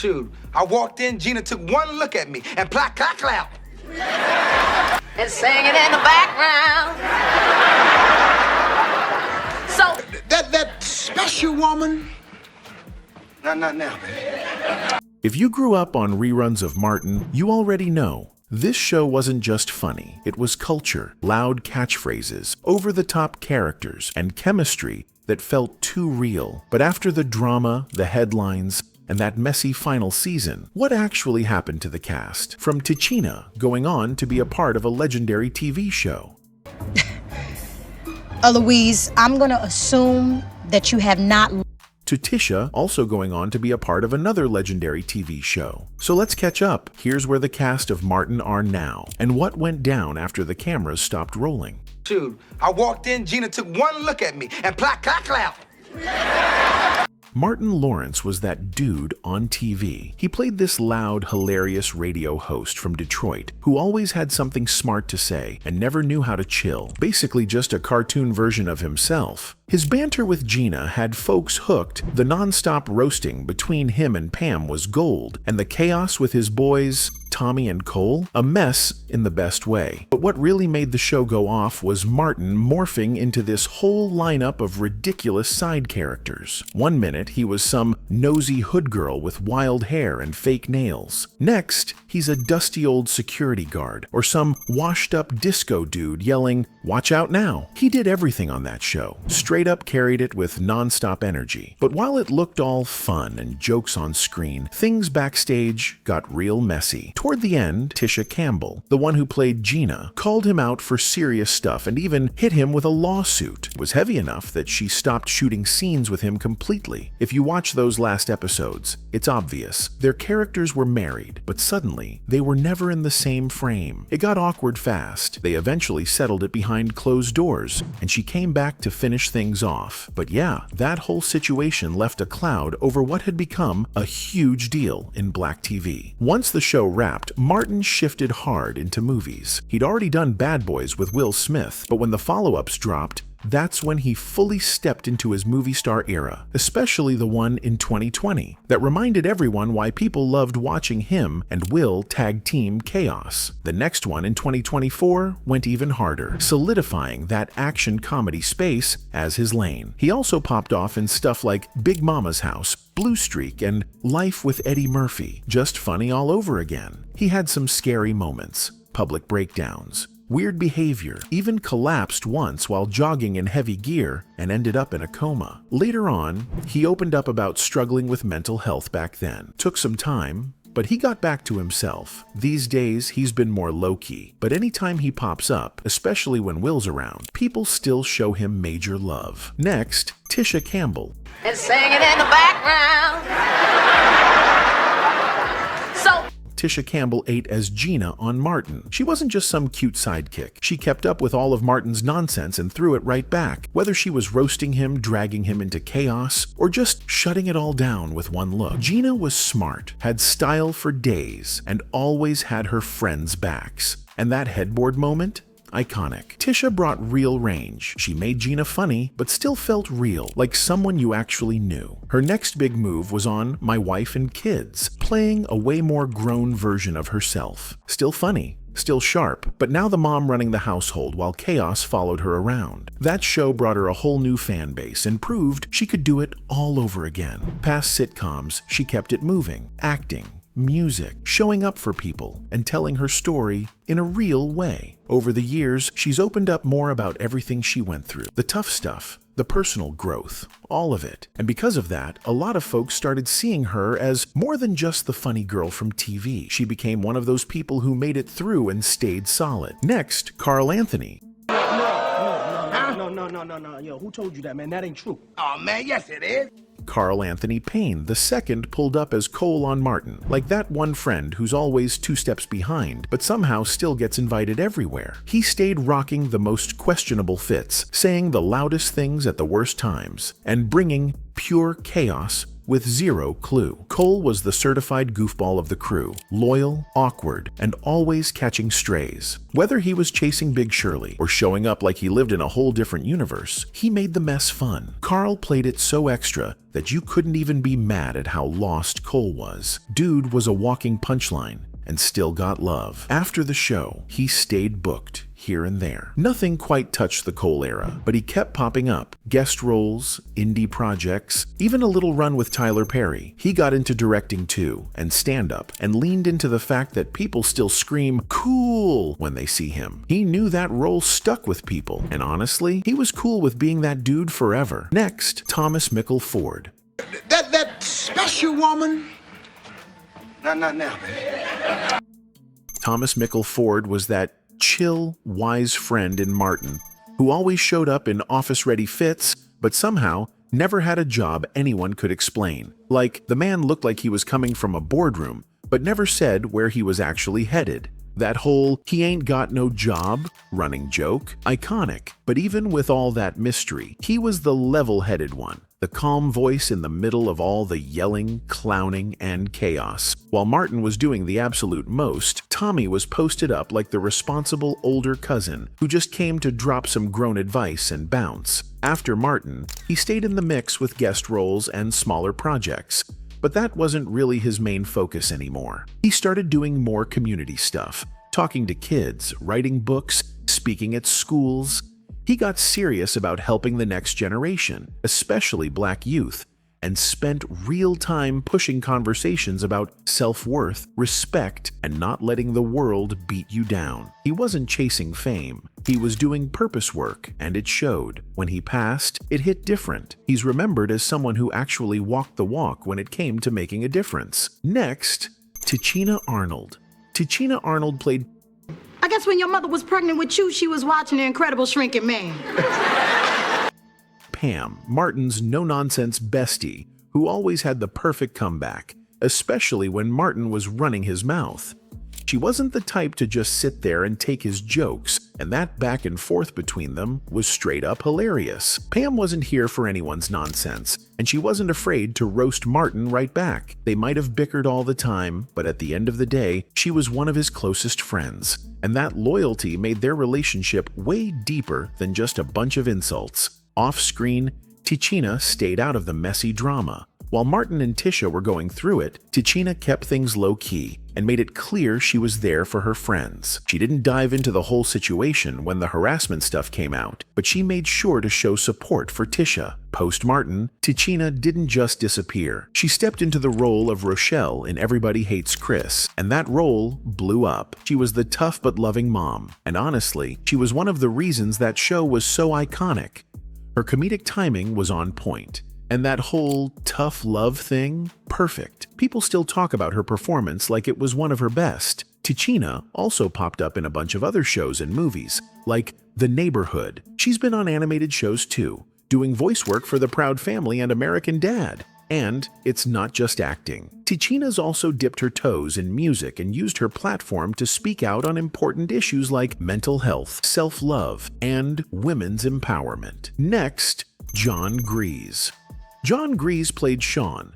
Dude, I walked in, Gina took one look at me and clap, clap, clap. And singing in the background. So That special woman. Not now, baby. If you grew up on reruns of Martin, you already know. This show wasn't just funny, it was culture, loud catchphrases, over-the-top characters, and chemistry that felt too real. But after the drama, the headlines, and that messy final season, what actually happened to the cast? From Tichina going on to be a part of a legendary TV show. Louise, I'm gonna assume that you have not. To Tisha also going on to be a part of another legendary TV show. So let's catch up. Here's where the cast of Martin are now, and what went down after the cameras stopped rolling. Dude, I walked in, Gina took one look at me and clap, clap, clap. Martin Lawrence was that dude on TV. He played this loud, hilarious radio host from Detroit who always had something smart to say and never knew how to chill. Basically just a cartoon version of himself. His banter with Gina had folks hooked, the non-stop roasting between him and Pam was gold, and the chaos with his boys, Tommy and Cole, a mess in the best way. But what really made the show go off was Martin morphing into this whole lineup of ridiculous side characters. One minute, he was some nosy hood girl with wild hair and fake nails. Next, he's a dusty old security guard, or some washed-up disco dude yelling, "Watch out now." He did everything on that show. Straight up carried it with non-stop energy. But while it looked all fun and jokes on screen, things backstage got real messy. Toward the end, Tisha Campbell, the one who played Gina, called him out for serious stuff and even hit him with a lawsuit. It was heavy enough that she stopped shooting scenes with him completely. If you watch those last episodes, it's obvious. Their characters were married, but suddenly, they were never in the same frame. It got awkward fast. They eventually settled it behind closed doors, and she came back to finish things off. But yeah, that whole situation left a cloud over what had become a huge deal in black TV. Once the show wrapped, Martin shifted hard into movies. He'd already done Bad Boys with Will Smith, but when the follow-ups dropped, that's when he fully stepped into his movie star era, especially the one in 2020, that reminded everyone why people loved watching him and Will tag team chaos. The next one in 2024 went even harder, solidifying that action comedy space as his lane. He also popped off in stuff like Big Mama's House, Blue Streak, and Life with Eddie Murphy. Just funny all over again. He had some scary moments, public breakdowns, weird behavior, even collapsed once while jogging in heavy gear and ended up in a coma. Later on, he opened up about struggling with mental health back then. Took some time, but he got back to himself. These days, he's been more low-key, but anytime he pops up, especially when Will's around, people still show him major love. Next, Tisha Campbell. and singing in the background. So Tisha Campbell ate as Gina on Martin. She wasn't just some cute sidekick. She kept up with all of Martin's nonsense and threw it right back, whether she was roasting him, dragging him into chaos, or just shutting it all down with one look. Gina was smart, had style for days, and always had her friends' backs. And that headboard moment? Iconic. Tisha brought real range. She made Gina funny, but still felt real, like someone you actually knew. Her next big move was on My Wife and Kids, playing a way more grown version of herself. Still funny, still sharp, but now the mom running the household while chaos followed her around. That show brought her a whole new fan base and proved she could do it all over again. Past sitcoms, she kept it moving, acting, music, showing up for people, and telling her story in a real way. Over the years, she's opened up more about everything she went through. The tough stuff, the personal growth, all of it. And because of that, a lot of folks started seeing her as more than just the funny girl from TV. She became one of those people who made it through and stayed solid. Next, Carl Anthony. No. Yo, who told you that, man? That ain't true. Oh, man, yes, it is. Carl Anthony Payne, the second, pulled up as Cole on Martin, like that one friend who's always 2 steps behind, but somehow still gets invited everywhere. He stayed rocking the most questionable fits, saying the loudest things at the worst times, and bringing pure chaos with zero clue. Cole was the certified goofball of the crew, loyal, awkward, and always catching strays. Whether he was chasing Big Shirley or showing up like he lived in a whole different universe, he made the mess fun. Carl played it so extra that you couldn't even be mad at how lost Cole was. Dude was a walking punchline and still got love. After the show, he stayed booked here and there. Nothing quite touched the Cole era, but he kept popping up. Guest roles, indie projects, even a little run with Tyler Perry. He got into directing too, and stand-up, and leaned into the fact that people still scream cool when they see him. He knew that role stuck with people, and honestly, he was cool with being that dude forever. Next, Mikal Ford. That special woman. Not now, baby. Mikal Ford was that chill, wise friend in Martin who always showed up in office-ready fits, but somehow never had a job anyone could explain. Like, the man looked like he was coming from a boardroom, but never said where he was actually headed. That whole "he ain't got no job" running joke, iconic. But even with all that mystery, he was the level-headed one, the calm voice in the middle of all the yelling, clowning, and chaos. While Martin was doing the absolute most, Tommy was posted up like the responsible older cousin who just came to drop some grown advice and bounce. After Martin, he stayed in the mix with guest roles and smaller projects. But that wasn't really his main focus anymore. He started doing more community stuff, talking to kids, writing books, speaking at schools. He got serious about helping the next generation, especially Black youth, and spent real time pushing conversations about self-worth, respect, and not letting the world beat you down. He wasn't chasing fame. He was doing purpose work, and it showed. When he passed, it hit different. He's remembered as someone who actually walked the walk when it came to making a difference. Next, Tichina Arnold. Tichina Arnold played I guess when your mother was pregnant with you, she was watching The Incredible Shrinking Man. Pam, Martin's no-nonsense bestie, who always had the perfect comeback, especially when Martin was running his mouth. She wasn't the type to just sit there and take his jokes, and that back and forth between them was straight up hilarious. Pam wasn't here for anyone's nonsense, and she wasn't afraid to roast Martin right back. They might have bickered all the time, but at the end of the day, she was one of his closest friends, and that loyalty made their relationship way deeper than just a bunch of insults. Off-screen, Tichina stayed out of the messy drama. While Martin and Tisha were going through it, Tichina kept things low-key and made it clear she was there for her friends. She didn't dive into the whole situation when the harassment stuff came out, but she made sure to show support for Tisha. Post-Martin, Tichina didn't just disappear. She stepped into the role of Rochelle in Everybody Hates Chris, and that role blew up. She was the tough but loving mom, and honestly, she was one of the reasons that show was so iconic. Her comedic timing was on point. And that whole tough love thing, perfect. People still talk about her performance like it was one of her best. Tichina also popped up in a bunch of other shows and movies, like The Neighborhood. She's been on animated shows too, doing voice work for The Proud Family and American Dad. And it's not just acting. Tichina's also dipped her toes in music and used her platform to speak out on important issues like mental health, self-love, and women's empowerment. Next, John Gries. John Gries played Sean.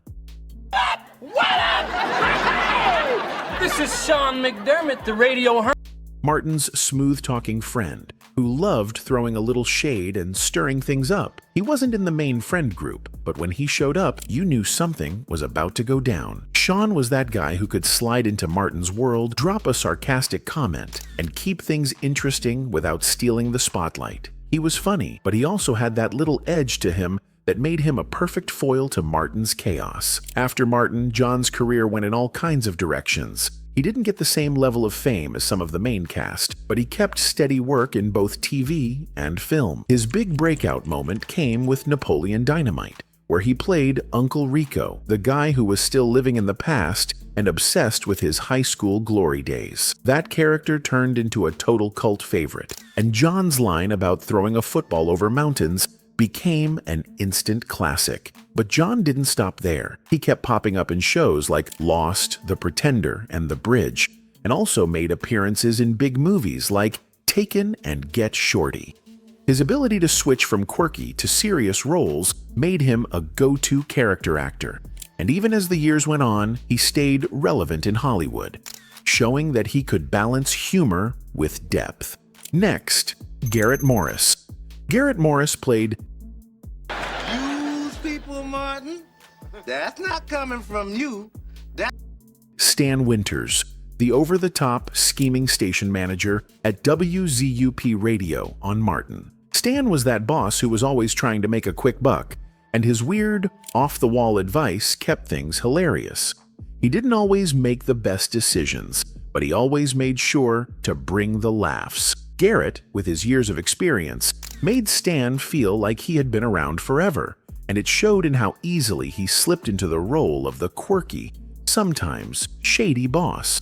What up? This is Sean McDermott, the radio hermit. Martin's smooth-talking friend, who loved throwing a little shade and stirring things up. He wasn't in the main friend group, but when he showed up, you knew something was about to go down. Sean was that guy who could slide into Martin's world, drop a sarcastic comment, and keep things interesting without stealing the spotlight. He was funny, but he also had that little edge to him that made him a perfect foil to Martin's chaos. After Martin, John's career went in all kinds of directions. He didn't get the same level of fame as some of the main cast, but he kept steady work in both TV and film. His big breakout moment came with Napoleon Dynamite, where he played Uncle Rico, the guy who was still living in the past and obsessed with his high school glory days. That character turned into a total cult favorite, and John's line about throwing a football over mountains became an instant classic. But John didn't stop there. He kept popping up in shows like Lost, The Pretender, and The Bridge, and also made appearances in big movies like Taken and Get Shorty. His ability to switch from quirky to serious roles made him a go-to character actor, And even as the years went on, he stayed relevant in Hollywood, showing that he could balance humor with depth. Next, Garrett Morris. Garrett Morris played Use people, Martin. That's not coming from you. Stan Winters, the over-the-top scheming station manager at WZUP Radio on Martin. Stan was that boss who was always trying to make a quick buck, and his weird, off-the-wall advice kept things hilarious. He didn't always make the best decisions, but he always made sure to bring the laughs. Garrett, with his years of experience, made Stan feel like he had been around forever, and it showed in how easily he slipped into the role of the quirky, sometimes shady boss.